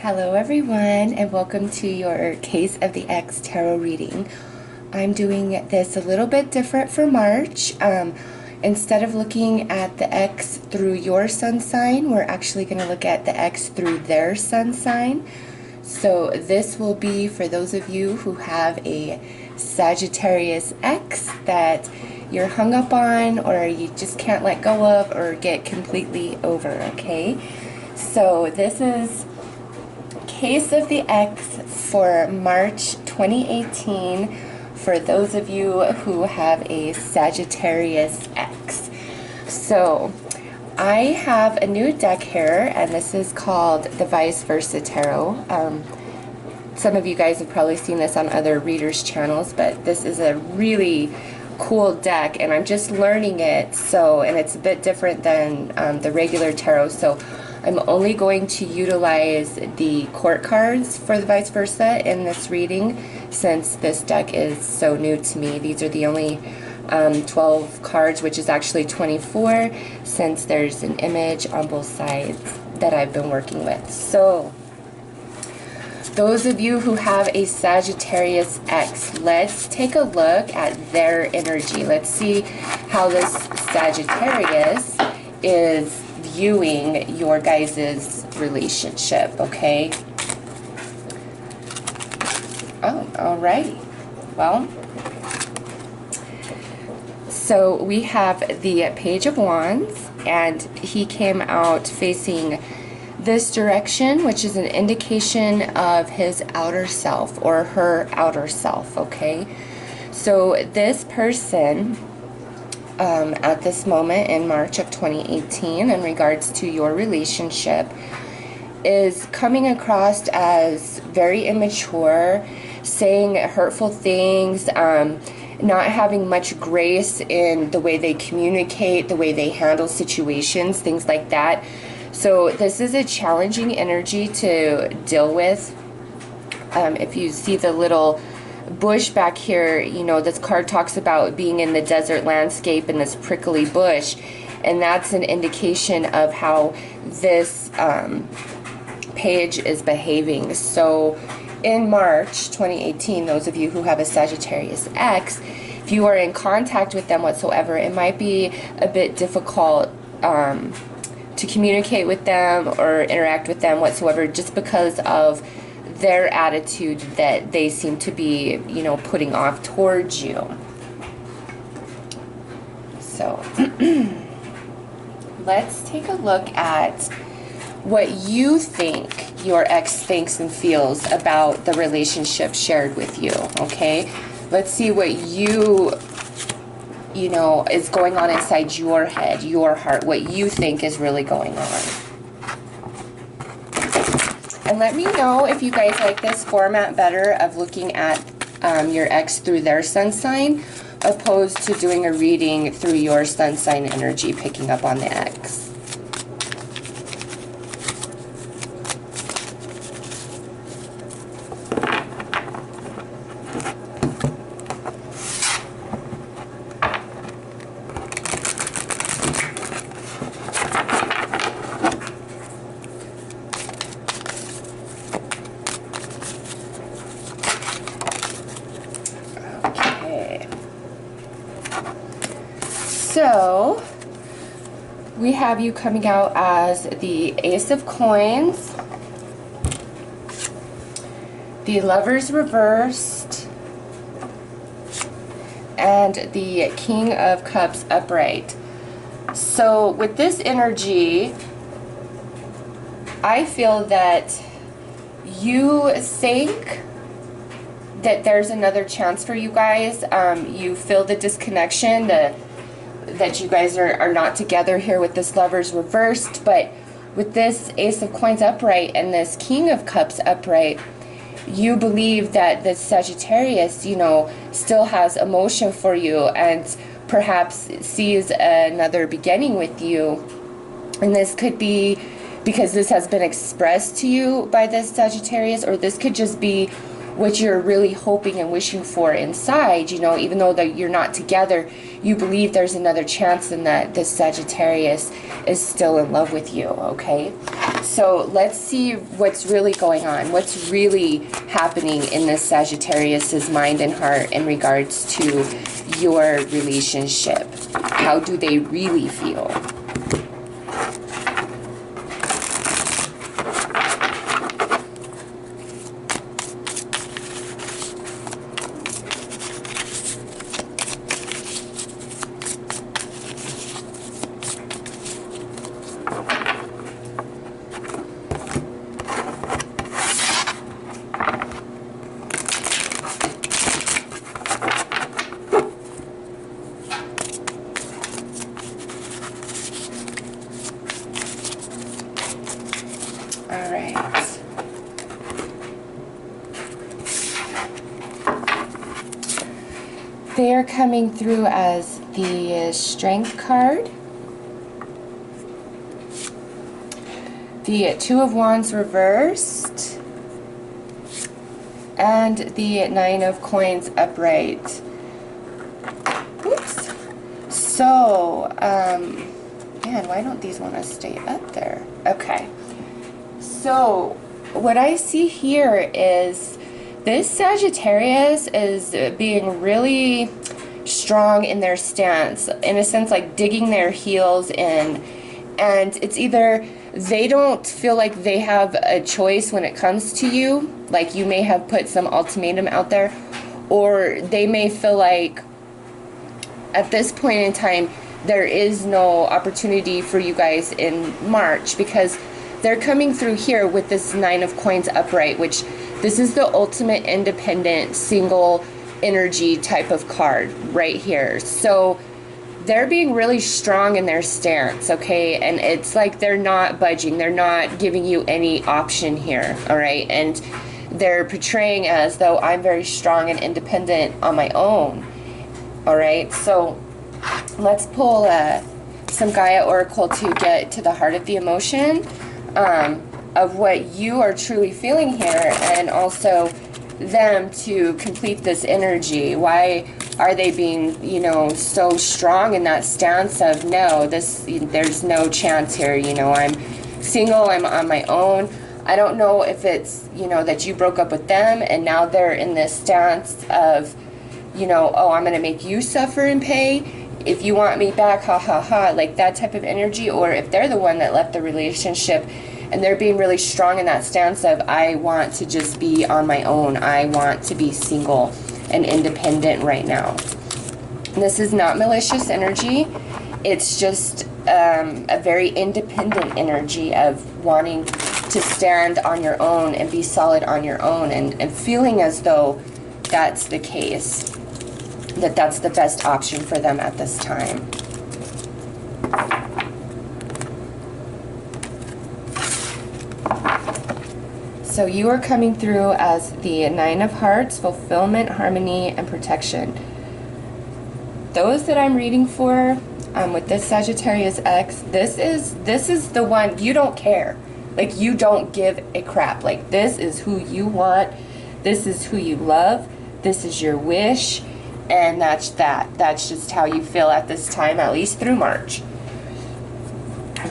Hello everyone, and welcome to your Case of the X tarot reading. I'm doing this a little bit different for March. Instead of looking at the X through your sun sign, we're actually going to look at the X through their sun sign. So this will be for those of you who have a Sagittarius X that you're hung up on or you just can't let go of or get completely over, okay? So this is Case of the X for March 2018 for those of you who have a Sagittarius X. So I have a new deck here, and this is called the Vice Versa Tarot. Some of you guys have probably seen this on other readers' channels, but this is a really cool deck, and I'm just learning it, and it's a bit different than the regular tarot, so I'm only going to utilize the court cards for the Vice Versa in this reading since this deck is so new to me. These are the only 12 cards, which is actually 24 since there's an image on both sides that I've been working with. So those of you who have a Sagittarius X, let's take a look at their energy. Let's see how this Sagittarius is viewing your guys' relationship, okay? Oh, alrighty. Well, so we have the Page of Wands, and he came out facing this direction, which is an indication of his outer self or her outer self, okay? So this person at this moment in March of 2018 in regards to your relationship is coming across as very immature, saying hurtful things, not having much grace in the way they communicate, the way they handle situations, things like that. So this is a challenging energy to deal with. If you see the little bush back here, you know, this card talks about being in the desert landscape in this prickly bush, and that's an indication of how this page is behaving. So in March 2018, those of you who have a Sagittarius X, if you are in contact with them whatsoever, it might be a bit difficult to communicate with them or interact with them whatsoever, just because of their attitude that they seem to be, you know, putting off towards you. So let's take a look at what you think your ex thinks and feels about the relationship shared with you, okay? Let's see what you know, is going on inside your head, your heart, what you think is really going on. And let me know if you guys like this format better of looking at your ex through their sun sign, opposed to doing a reading through your sun sign energy, picking up on the ex. So we have you coming out as the Ace of Coins, the Lovers reversed, and the King of Cups upright. So with this energy, I feel that you think that there's another chance for you guys. You feel the disconnection, that you guys are not together here with this Lovers reversed, but with this Ace of Coins upright and this King of Cups upright, you believe that this Sagittarius, you know, still has emotion for you and perhaps sees another beginning with you. And this could be because this has been expressed to you by this Sagittarius, or this could just be what you're really hoping and wishing for inside, you know, even though that you're not together, you believe there's another chance and that this Sagittarius is still in love with you, okay? So let's see what's really going on. What's really happening in this Sagittarius's mind and heart in regards to your relationship. How do they really feel? They are coming through as the Strength card, the Two of Wands reversed, and the Nine of Coins upright. Oops. So, man, why don't these want to stay up there? Okay. So, what I see here is this Sagittarius is being really strong in their stance, in a sense like digging their heels in, and it's either they don't feel like they have a choice when it comes to you, like you may have put some ultimatum out there, or they may feel like at this point in time there is no opportunity for you guys in March, because they're coming through here with this Nine of Coins upright, which this is the ultimate independent single energy type of card right here. So they're being really strong in their stance, okay? And it's like they're not budging. They're not giving you any option here, all right? And they're portraying as though I'm very strong and independent on my own, all right? So let's pull some Gaia Oracle to get to the heart of the emotion of what you are truly feeling here, and also them to complete this energy. Why are they being, you know, so strong in that stance of no, there's no chance here, you know, I'm single, I'm on my own. I don't know if it's, you know, that you broke up with them and now they're in this stance of, you know, oh, I'm gonna make you suffer and pay if you want me back, ha ha ha, like that type of energy, or if they're the one that left the relationship and they're being really strong in that stance of I want to just be on my own, I want to be single and independent right now. And this is not malicious energy, it's just a very independent energy of wanting to stand on your own and be solid on your own, and feeling as though that's the case, that that's the best option for them at this time. So you are coming through as the Nine of Hearts, fulfillment, harmony, and protection. Those that I'm reading for with this Sagittarius X, this is the one you don't care. Like, you don't give a crap. Like, this is who you want. This is who you love. This is your wish. And that's that. That's just how you feel at this time, at least through March.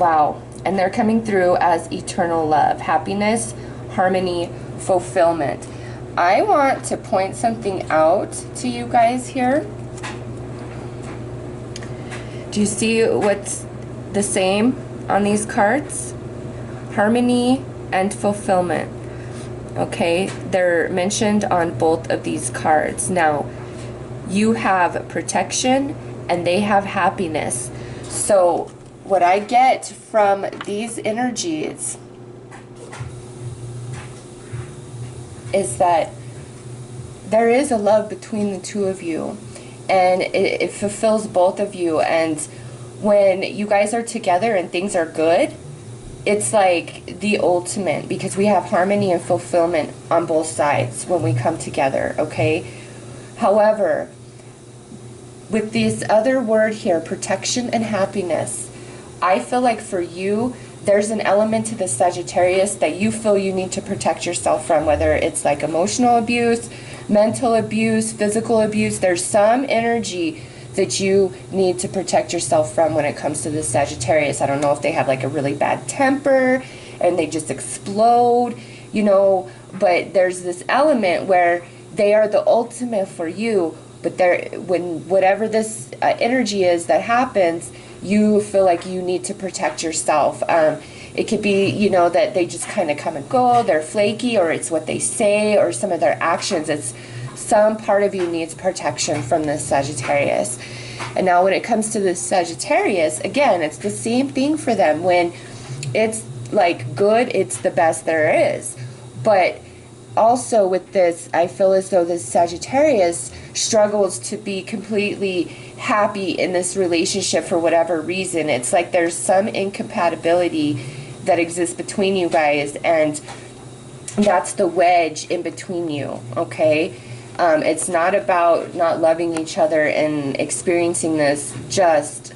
Wow. And they're coming through as eternal love, happiness, harmony, fulfillment. I want to point something out to you guys here. Do you see what's the same on these cards? Harmony and fulfillment. Okay, they're mentioned on both of these cards. Now, you have protection and they have happiness. So what I get from these energies is that there is a love between the two of you, and it fulfills both of you. And when you guys are together and things are good, it's like the ultimate, because we have harmony and fulfillment on both sides when we come together, okay? However, with this other word here, protection and happiness, I feel like for you, there's an element to the Sagittarius that you feel you need to protect yourself from, whether it's like emotional abuse, mental abuse, physical abuse. There's some energy that you need to protect yourself from when it comes to the Sagittarius. I don't know if they have like a really bad temper, and they just explode, you know, but there's this element where they are the ultimate for you, but when whatever this energy is that happens, you feel like you need to protect yourself. It could be, you know, that they just kind of come and go, they're flaky, or it's what they say, or some of their actions. It's some part of you needs protection from this Sagittarius. And now when it comes to this Sagittarius, again, it's the same thing for them. When it's like good, it's the best there is. But also with this, I feel as though this Sagittarius struggles to be completely happy in this relationship for whatever reason. It's like there's some incompatibility that exists between you guys, and that's the wedge in between you, okay? It's not about not loving each other and experiencing this just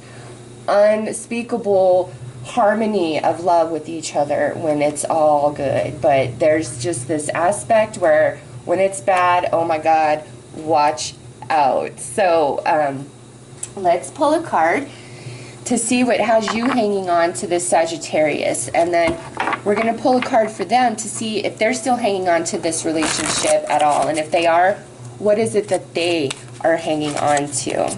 unspeakable harmony of love with each other when it's all good. But there's just this aspect where when it's bad, oh my God, watch out. So let's pull a card to see what has you hanging on to this Sagittarius, and then we're going to pull a card for them to see if they're still hanging on to this relationship at all, and if they are, what is it that they are hanging on to.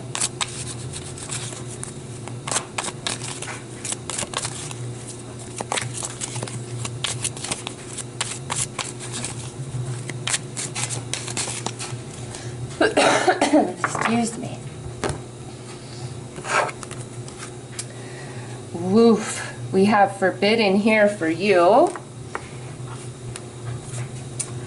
Excuse me. Woof. We have forbidden here for you.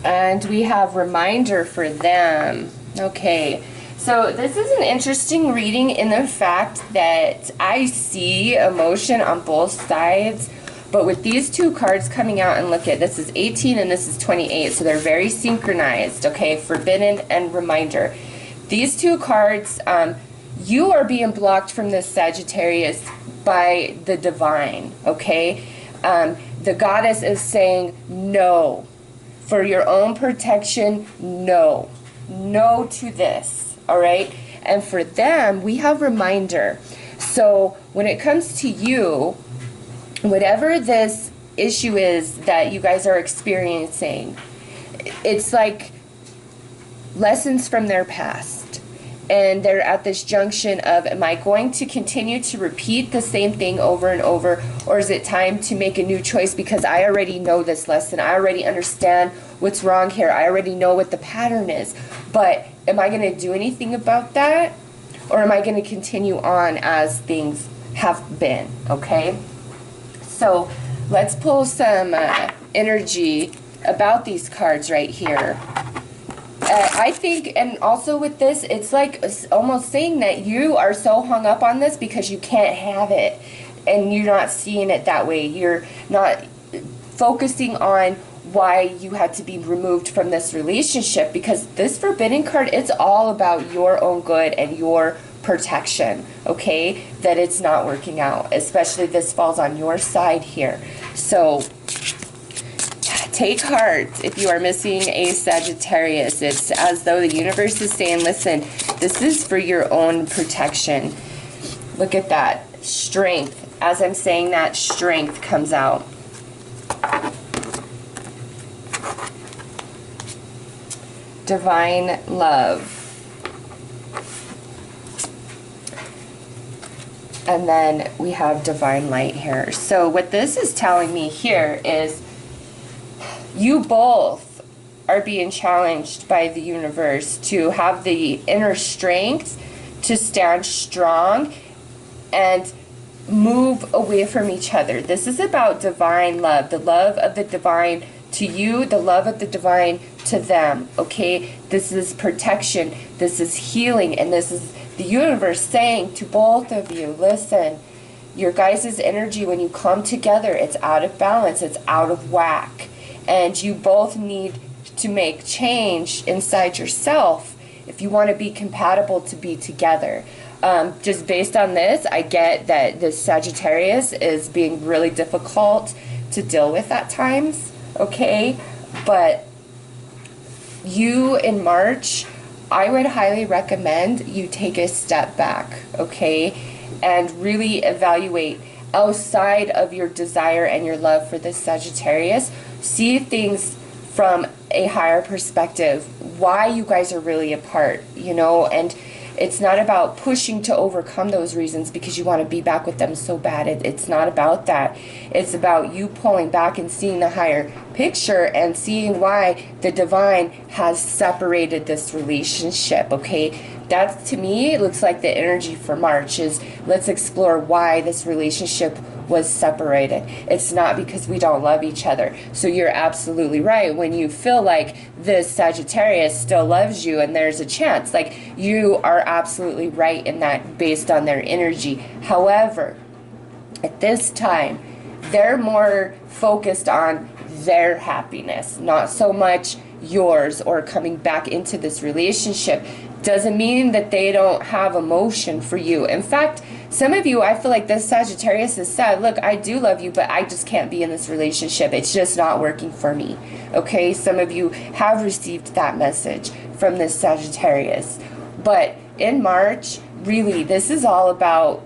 And we have reminder for them. Okay. So this is an interesting reading in the fact that I see emotion on both sides. But with these two cards coming out, and look at, this is 18 and this is 28. So they're very synchronized. Okay. Forbidden and reminder. These two cards, you are being blocked from this Sagittarius by the divine, okay? The goddess is saying no. For your own protection, no. No to this, all right? And for them, we have reminder. So when it comes to you, whatever this issue is that you guys are experiencing, it's like lessons from their past. And they're at this junction of, am I going to continue to repeat the same thing over and over, or is it time to make a new choice because I already know this lesson, I already understand what's wrong here, I already know what the pattern is, but am I going to do anything about that, or am I going to continue on as things have been, okay? So let's pull some energy about these cards right here. I think, and also with this, it's like almost saying that you are so hung up on this because you can't have it, and you're not seeing it that way. You're not focusing on why you had to be removed from this relationship, because this forbidden card, it's all about your own good and your protection, okay? That it's not working out, especially this falls on your side here. So take heart if you are missing a Sagittarius. It's as though the universe is saying, listen, this is for your own protection. Look at that. Strength. As I'm saying that, strength comes out. Divine love. And then we have divine light here. So what this is telling me here is you both are being challenged by the universe to have the inner strength to stand strong and move away from each other. This is about divine love, the love of the divine to you, the love of the divine to them, okay? This is protection, this is healing, and this is the universe saying to both of you, listen, your guys' energy, when you come together, it's out of balance, it's out of whack. And you both need to make change inside yourself if you want to be compatible to be together. Just based on this, I get that this Sagittarius is being really difficult to deal with at times, okay? But you in March, I would highly recommend you take a step back, okay? And really evaluate outside of your desire and your love for this Sagittarius. See things from a higher perspective, why you guys are really apart, you know, and it's not about pushing to overcome those reasons because you want to be back with them so bad. It's not about that. It's about you pulling back and seeing the higher picture and seeing why the divine has separated this relationship, okay? That, to me, it looks like the energy for March is, let's explore why this relationship was separated. It's not because we don't love each other. So you're absolutely right. When you feel like this Sagittarius still loves you and there's a chance, like, you are absolutely right in that based on their energy. However, at this time, they're more focused on their happiness, not so much yours or coming back into this relationship. Doesn't mean that they don't have emotion for you. In fact, some of you, I feel like this Sagittarius is sad. Look, I do love you, but I just can't be in this relationship. It's just not working for me. Okay, some of you have received that message from this Sagittarius. But in March, really, this is all about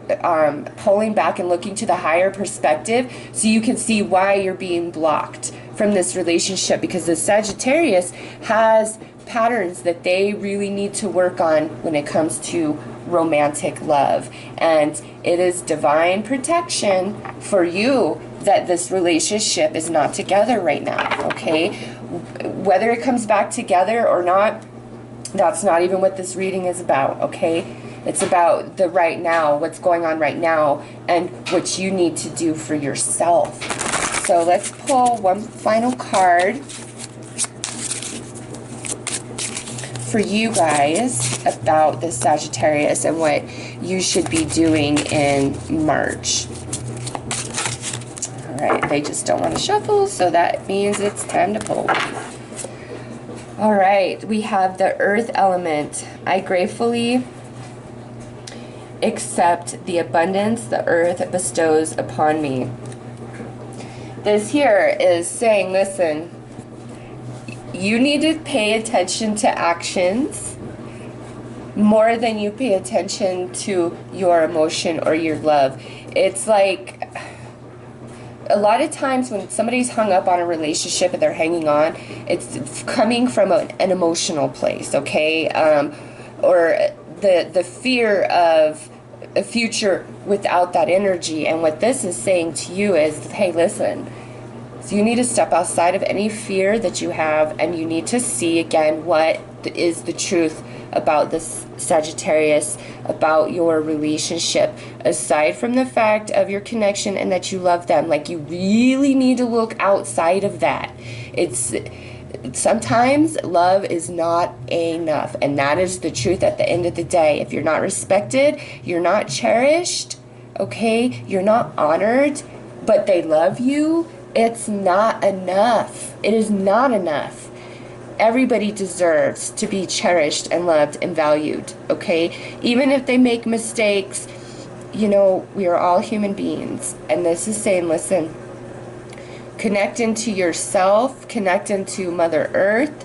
pulling back and looking to the higher perspective so you can see why you're being blocked from this relationship, because the Sagittarius has patterns that they really need to work on when it comes to romantic love. And it is divine protection for you that this relationship is not together right now, okay? Whether it comes back together or not, that's not even what this reading is about, okay? It's about the right now, what's going on right now, and what you need to do for yourself. So let's pull one final card for you guys about the Sagittarius and what you should be doing in March. All right, they just don't want to shuffle, so that means it's time to pull. All right, we have the earth element. I gratefully accept the abundance the earth bestows upon me. This here is saying, listen, you need to pay attention to actions more than you pay attention to your emotion or your love. It's like a lot of times when somebody's hung up on a relationship and they're hanging on, it's coming from an emotional place, okay? Or the fear of a future without that energy. And what this is saying to you is, hey, listen, so you need to step outside of any fear that you have, and you need to see again what is the truth about this Sagittarius, about your relationship, aside from the fact of your connection and that you love them. Like, you really need to look outside of that. It's sometimes love is not enough, and that is the truth at the end of the day. If you're not respected, you're not cherished, okay, you're not honored, but they love you, it's not enough. It is not enough. Everybody deserves to be cherished and loved and valued, okay? Even if they make mistakes, you know, we are all human beings. And this is saying, listen, connect into yourself, connect into Mother Earth,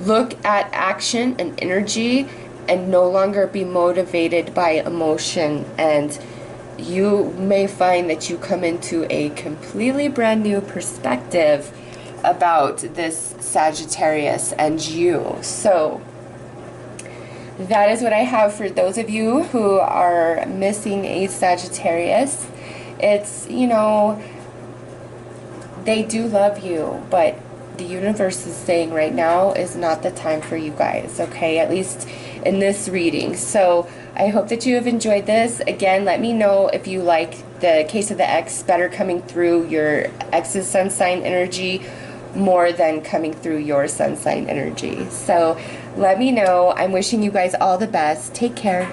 look at action and energy, and no longer be motivated by emotion. And you may find that you come into a completely brand new perspective about this Sagittarius and you. So that is what I have for those of you who are missing a Sagittarius. It's, you know, they do love you, but the universe is saying right now is not the time for you guys, okay? At least in this reading. So I hope that you have enjoyed this. Again, let me know if you like the case of the ex better coming through your ex's sun sign energy more than coming through your sun sign energy. So let me know. I'm wishing you guys all the best. Take care.